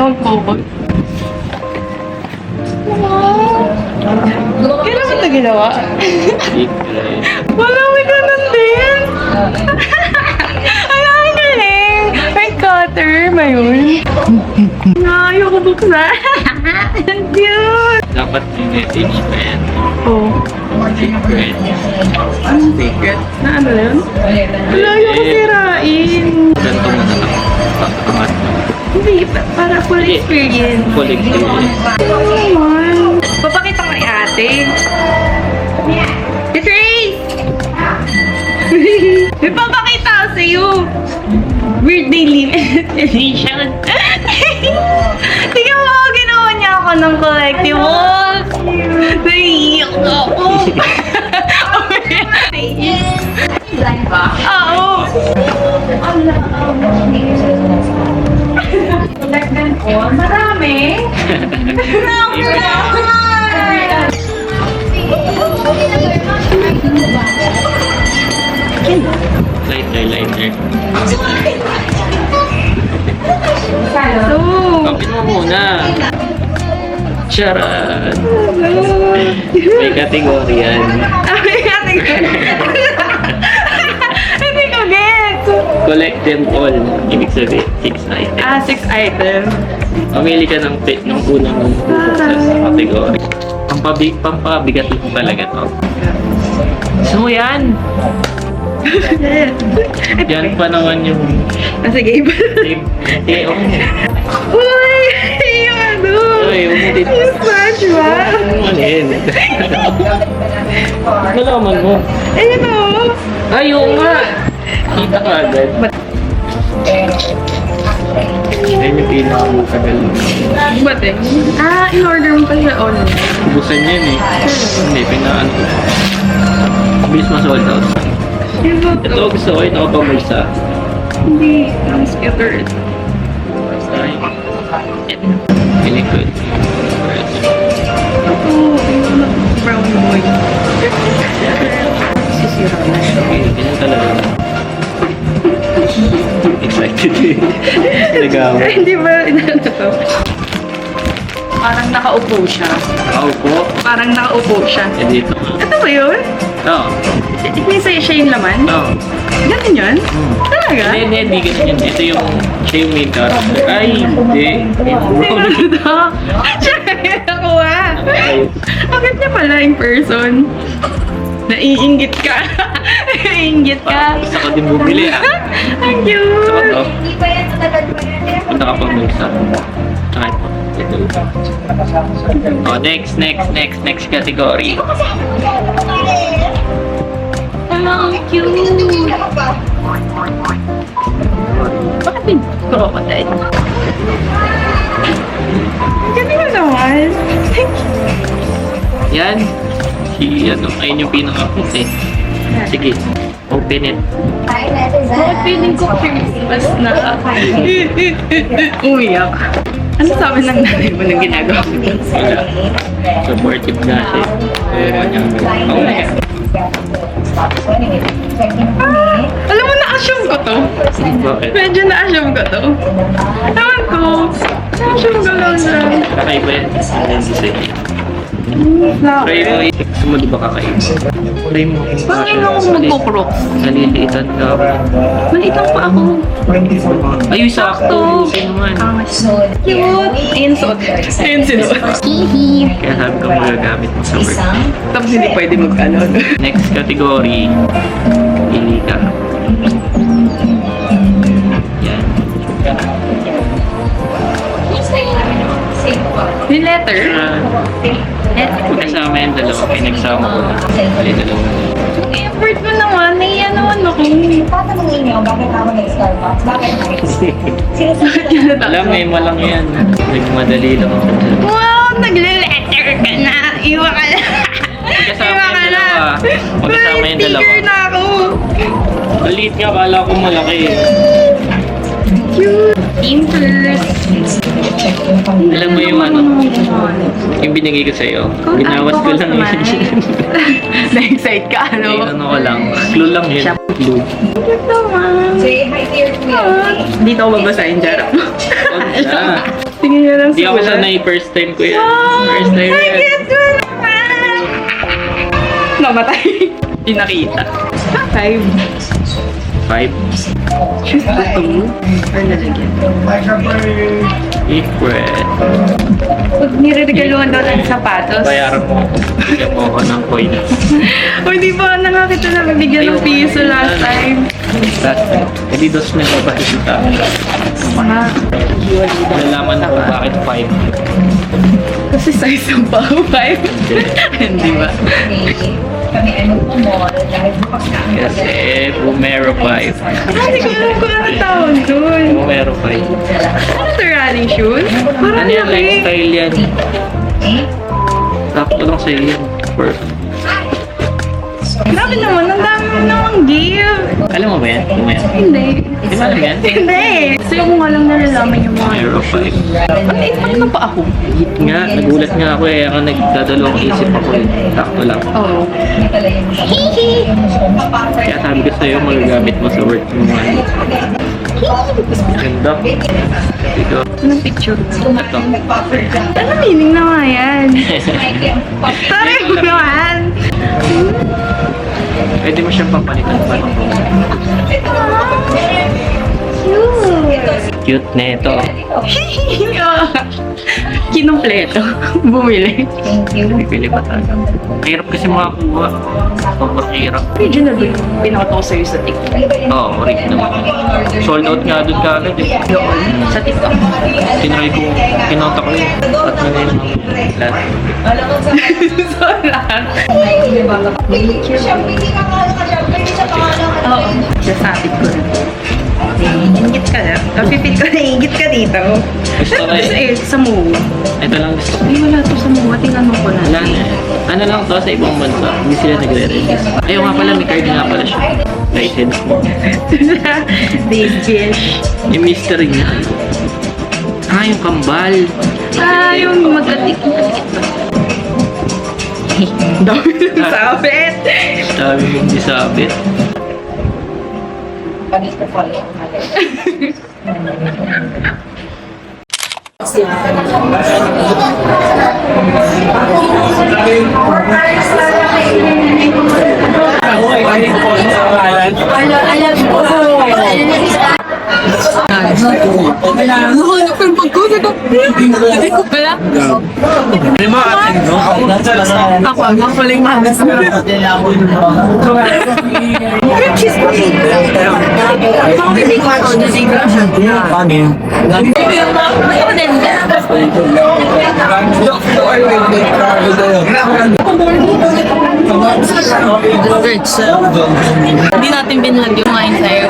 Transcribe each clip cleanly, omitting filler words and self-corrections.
mag-focus. Kailan mo ito ginawa? Wala, may ganun din. Ay, ang galing. May cutter ba yun? Ayoko buksan. Ang cute. Dapat i-message pa yan. Oh. Secret. Anong secret? Na ano na yun? Wala, ayoko sirain. Ganito mo na lang. Pagkamat mo. Hindi, para full experience. Full experience. Ano naman? Papakita ko kay ate. It's Race! May papakita ko sa'yo. Birthday limited edition. Tingnan mo, ginawa niya ako ng collectibles. Naiiyak ako. Oo. Marami. Lighter. So, Kapit mo muna. Charan. May kategory yan. Hindi ko get. Collect them all. Ibig sabihin, 6 items. 6 items. Mamili ka ng pet ng unang bubuksan sa kategory. Pampabigat lang talaga to. Gusto mo yan? Yan pa naman yung... Sige, iba. Eh, okay. Uy! Yung ano? Uy, umulit. Yung SpongeBob. Ano yan? Nalaman mo. Ayun o. Ayaw nga! Kita ka agad. Yan yung pinakamatagal. Ba't eh? In-order mo pa siya online. Ubusan yan eh. Hindi, pinaan ko. Bilis ma-sold out. Ito gusto ko yung nakapamulsa. Hindi. I'm scattered. Ay. Feeling good. Ako, yung brown boy. Sisira na siya. Ganyan talaga. Excited eh. Nagawa. Hindi ba? Ano to? Parang nakaupo siya. Nakaupo. Parang nakaupo siya. Eh dito nga. Ito ba yun? Oo. May siya yung laman? Oo. Ganun yun? Talaga? Hindi ganyan. Ito yung siya yung main character. Ay, hindi. Sino ito? Siya yung nakuha. Bakit niya pala in person? Naiinggit ka. Naiinggit ka. Gusto ko din bumili ah. Ang Gusto ko cute. to. Punta ka pang magsa. Ay, ito. Oh, next category. Ang cute. Bakit yung crocodile? Galing mo naman. Yan. Ayun yung pinaka-cute eh. Sige, open it. Bakit feeling ko Christmas na? Umiyak. Ano sabi ng nanay mo nang ginagawa mo? Wala. Supportive na siya. Oo na yan. Alam mo, na-assume ko to. Bakit? Medyo na-assume ko to. Ewan ko. Na-assume ko lang na. Kakaiba yan. Ang design. Try mo Flower. gusto mo di ba kakaiba? Try mo. Bakit ako magkukrok? Naliliitan ka. Malitan pa ako. Ay, sakto. Sino man. Cute. Ayun suot. Ayun sinuot. Kaya sabi ko magagamit mo sa work. Tapos hindi pwede mag-ano. Next category. Pili ka. Yan. Yung letter? Kasama yung dalawa. Pinagsama ko na. Bali dalawa. Yung effort mo naman, naiyan naman ako. Tatanungin niyo, bakit ako nag-Starbucks? Bakit ako? Alam mo, malang yan. Nagmadali lang ako. Wow, nagle-letter ka na. Iwa ka na. Magkasama yung dalawa. Magkasama yung dalawa. Sticker na ako. Maliit nga, kala ko malaki. Cute. Interest. Alam mo yung ano, yung binigay ko sa'yo. Binawas ko lang yun. Na-excite ka, Ay, ano? ano ko lang. Clue lang yun. Clue. Cute naman. Say hi to your kuya. Dito ako babasahin, Jarap. Huwag siya. Tingin niya lang Hindi sa ako ulan. sanay, first time ko yan. Wow! First time I yan. get mo naman! Namatay. Hindi nakita. 5. 5. Shoes ba ito? Or nalagyan? Secret. Pag nireregaluhan daw ng sapatos. Bayaran mo ako. Bigyan mo ako ng coin. O hindi ba nakakita na bibigyan ng piso last time? Last time. Hindi dos na babahita. Mga Nalaman ko bakit 5. kasi size ng pao 5. Hindi ba? Kami ay magpumall dahil bukas na ang Kasi Bumero 5. Hindi ko alam kung ano tawag doon. Bumero 5. Ano to, running shoes? Parang Ano yan? laki. Lifestyle yan. Sakto lang sa'yo yan. Perfect. Grabe naman, ang dami mo namang give. Alam mo ba yan? Alam mo yan? Hindi. Di ba alam yan? Hindi. So yung mga lang nalalaman yung mga... Bumero 5. Ano pa ako? Nga, nagulat nga ako eh. Ako nagdadalawang isip ako eh. Sakto lang. Oo. Kaya sabi ko sa'yo, magagamit mo sa work mo. Ganda. Ito. Anong picture? Ito. Ano meaning na nga yan? Sorry mo naman. Pwede mo siyang papalitan pa ng Cute. cute na ito. Kinumpleto. Bumili. Thank you. Bibili pa talaga. Mahirap kasi makakuha. Sobrang hirap. Original ba yung pinakato ko sa'yo sa TikTok? Oo, original. Sold out nga doon kaagad eh. Doon? Sa TikTok? Tinry ko, kinota ko yun. At na yun ang lahat. Alam ko sa So lang. Siyempre, hindi ka sa pangalan. Oo. Nasabit ko na. Ingit ka na. Napipil ko na ingit ka dito. Gusto ko Tapos eh. sa Moa. Ito lang gusto ko. Ay, wala to sa Moa. Tinanong ko na. Wala na eh. Ano lang to sa ibang bansa. Hindi sila nagre-release. Ayaw nga pala, may card nga pala siya. License mo. This fish. Yung mystery niya. Ah, yung kambal. Ah, yung magkatik-tikit ba? Dami ng sabit. Sabi yung hindi sabit. Panito po. Alam mo. Nahanap yung pagkusa ko. Wala? Ako, ang maling manas. Cheese ko. Ako hindi ko ako na siguro siya. Ako din. Hindi natin binlag yung wine sa'yo.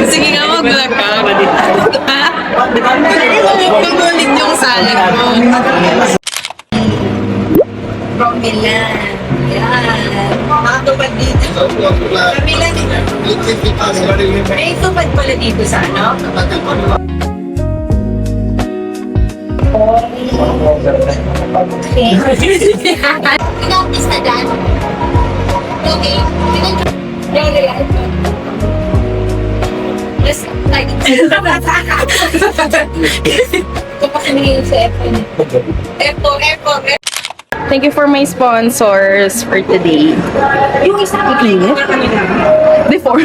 Sige nga, mag-vlog ka. Pagulit yung salad mo. From Milan. Yan. Mga tupad dito. From Milan. May tupad pala dito sa ano? Pinotis na dyan. Okay. Yes, like, ito pa sinigil sa F4. Thank you for my sponsors for today. Yung isa ko. Before.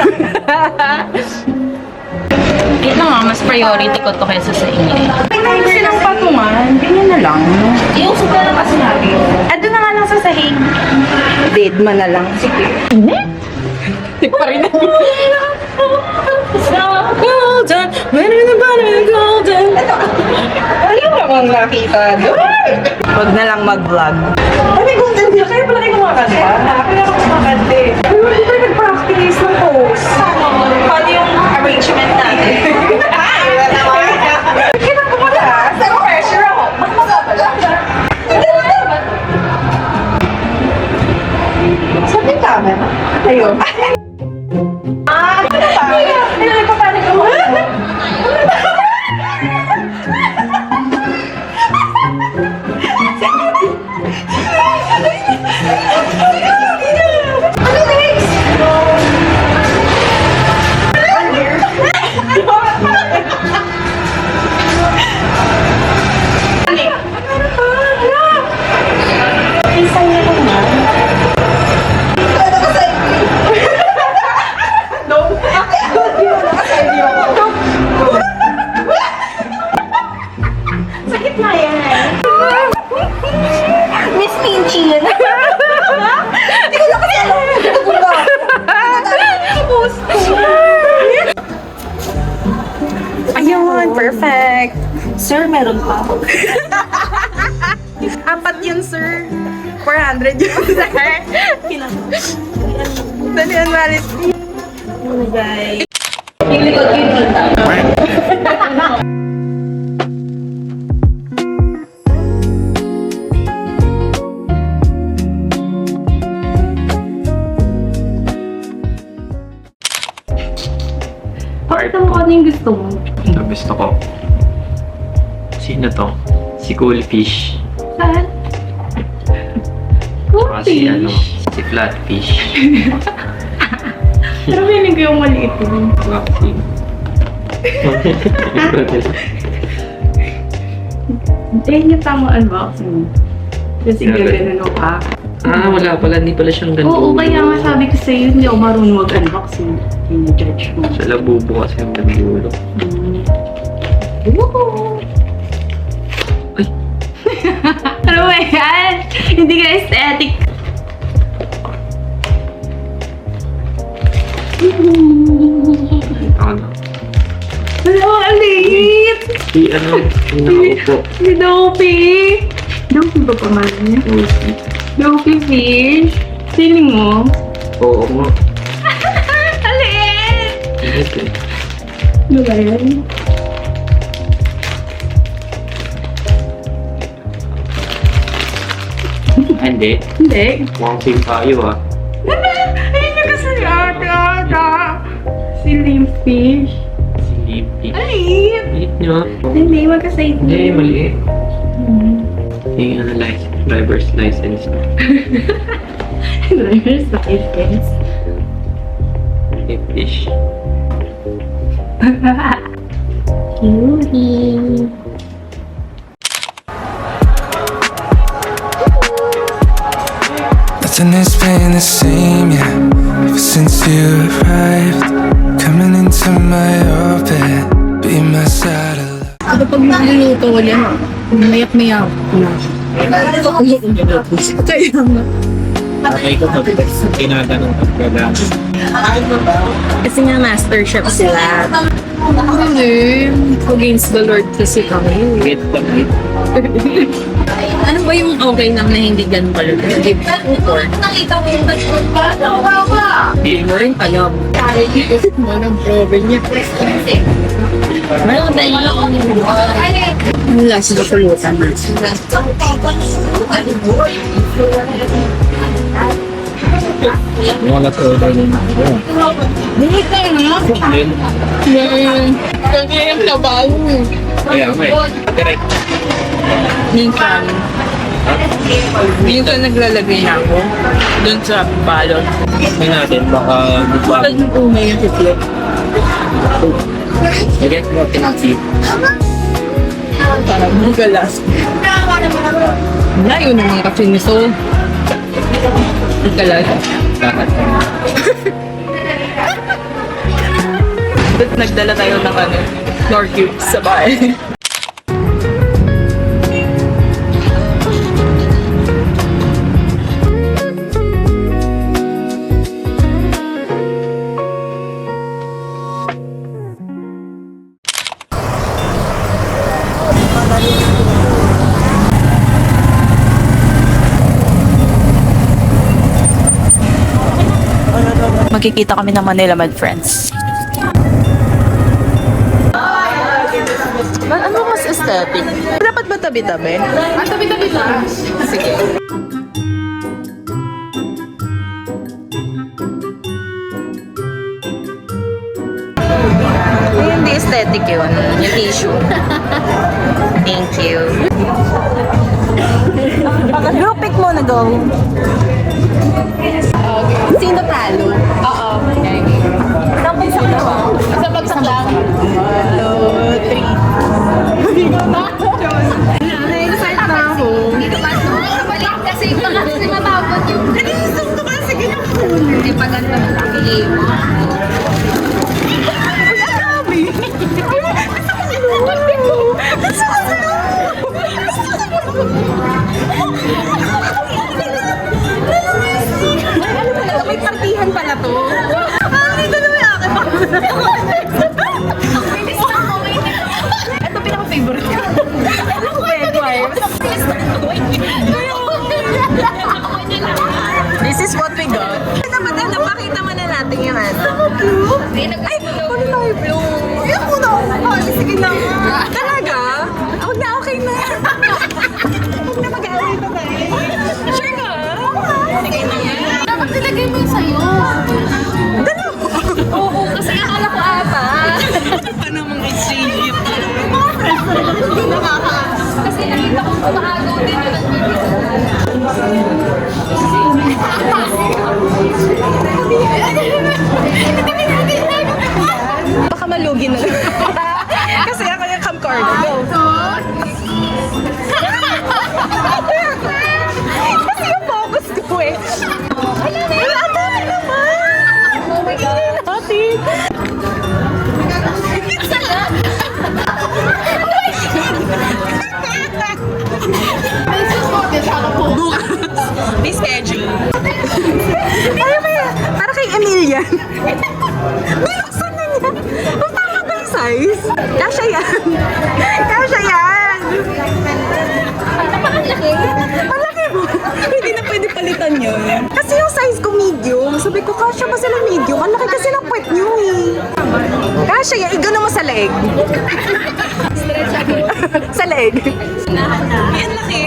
Yun na nga, mas priority ko to kaysa sa inyo. May naman silang patungan. Ganyan na lang. Yung suka na kasi natin. Ado na nga lang sa sahig. Dead man na lang. Sige. Hindi pa rin na. Golden, when in the bottom golden. Ayaw namang nakita doon. Huwag na lang mag-vlog. Ay, golden din. Kaya pala kayo kumakanta. Kaya ako kumakanta eh. Pero hindi tayo nag-practice ng pose. Paano yung arrangement natin? Kailan ko pala? Sa pressure ako. Mas pala. Sabi tama. Ayun. Ano ba? Ano nagpapanik ako? Ano next? Sir, meron pa. Apat yun, sir. 400 yun, sir. Dali ang malit. Bye. Pakita mo ano yung gusto mo. Ito gusto ko. Sino to? Si Coolfish. Saan? Saka si ano, si Flatfish. Pero feeling ko yung maliit yun. Waxing. Hintayin niyo tama unboxing. Kasi gagano ka. Wala pala. Hindi pala siyang ganito. Oo, kaya nga sabi ko sa'yo, hindi ako marunong mag-unboxing. Yung judge mo. Sa labubo kasi yung ganito. Ay. Ano ba yan? Hindi ka aesthetic. Ano? Ano, alit! Si ano, yung nakaupo. Si Dopey! Dopey ba pangalan niya? Dopey fish! Feeling mo? Oo nga. Alit! Okay. Ano ba yan? Hindi. Hindi. Waxing tayo ah. Ayun na kasi ata. Si Limpfish. Si Lippy. Alit! Liit nyo. Hindi, magkasayt Hindi, maliit. Yung ano, driver's license. Driver's license. Fish. Cutie. Nothing has been the same, yeah, ever since you arrived. Coming into my orbit, be my satellite. Ano pag magluluto ko yan, mayak-mayak na. Kaya nga. Okay ko pag tinatanong ang programa. Kasi nga master chef sila. Hindi. Against the Lord kasi kami. Get kami. Ano ba yung okay lang na hindi ganun kalot? Hindi pork. Nakita mo yung background pa? Hindi mo rin alam. Manang probe niya. Meron ba yung ang last na pulutan na? Wala to order din. Hindi ka na. Then, Kasi yung trabaho. kaya may. Direct. Minsan, minsan naglalagay na ako dun sa balot. May natin, baka Pag umay yung titlog. Get mo tinatip. Parang magalas. Layo naman kasi ni Sol. Magalas. Dapat. Ba't nagdala tayo ng ano, North Cube sa bahay? Magkikita kami ng Manila Mad Friends. Ano mas aesthetic? Dapat ba tabi-tabi? Tabi-tabi lang. Sige. Hindi aesthetic yun. Yung tissue. Thank you. Go, pick mo na go. Sino talo? Oo. Tapos sa ba? Sa bagsak lang. Na-excite na ako. Dito ba? Balik kasi matabot yung... Naisip ko kasi ganyan. Hindi pa ganito na laki. May partihan pala to. Ito na may akin pa. Ito pinaka-favorite ko. Ay, ano tayo, blue? Yan muna ako. Sige na nga. Talaga? Huwag na, okay na. Huwag na mag-aaway pa tayo. Sure ka? Sige na nga. Dapat nilagay mo yung sa'yo. Oo, kasi akala ko ata. Ano mong exchange gift? Kasi nakita ko umaagaw din yung Baka malugi na lang. Kasi ako yung camcorder. Go. Kasi yung focus ko eh. Wala na yun. Ang dami naman. Tingnan natin. May schedule. Ay, para kay Emilia. Binuksan na niya. Ang tama ba yung size? Kasha yan. Kasha yan. napakalaki. Malaki mo. Hindi na pwede palitan yun. Kasi yung size ko medium. Sabi ko, kasha ba sila medium? Ang laki kasi ng puwet nyo eh. Kasha yan. Igano mo sa leeg. Sa leeg. Yan laki.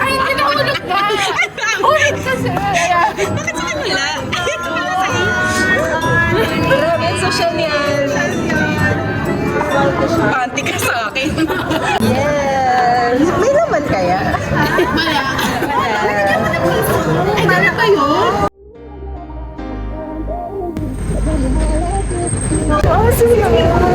Ay, hindi na ako nagpa. Ulit kasi. Bakit sa kanila? Grabe, social yan. Panty ka sa akin. Yes. May laman kaya? Ay, dala kayo? Oh, sige.